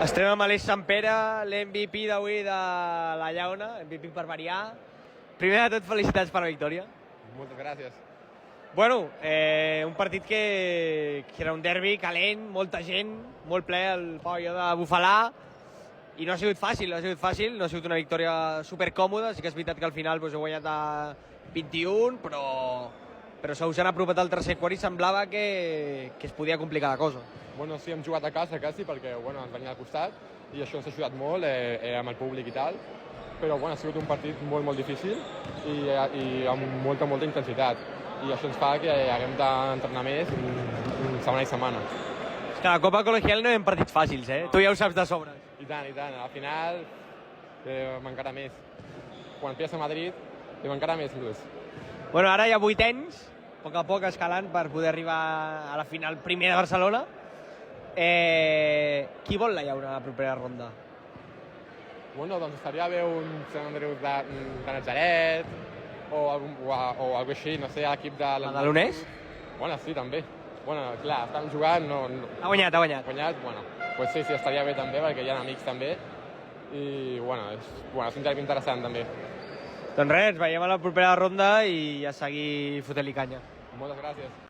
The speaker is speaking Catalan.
Estem amb Aleix Sampere, l'MVP d'avui de la Llauna, MVP per variar. Primer de tot, felicitats per la victòria. Moltes gràcies. Bueno, un partit que era un derbi calent, molta gent, molt ple al pavelló de Bufalà, i no ha sigut fàcil, no ha sigut una victòria supercòmoda. Sí que és veritat que al final heu guanyat a 21, però se us han apropat al tercer quart i semblava que es podia complicar la cosa. Bueno, sí, hem jugat a casa quasi perquè ens venia al costat i això ens ha ajudat molt amb el públic i tal, però ha sigut un partit molt difícil i amb molta intensitat, i això ens fa que haguem d'entrenar més setmana i setmana. És que a la Copa Col·legial no hi ha partits fàcils, Tu ja ho saps de sobre. I tant, al final m'encara més. Quan pilles a Madrid, encara més inclús. Bueno, ara hi ha 8ens, a poc escalant per poder arribar a la final primer de Barcelona. Qui vol la Llauna a la propera ronda? Bueno, doncs estaria bé un Sant Andreu de Natzaret o algú així, no sé, l'equip de... Badalonès? Bueno, sí, també. Bueno, clar, estan jugant, no... Ha guanyat. Bueno, pues sí, estaria bé també, perquè hi ha amics també, i és un derbi interessant també. Doncs res, ens veiem a la propera ronda i a seguir fotent-li canya. Moltes gràcies.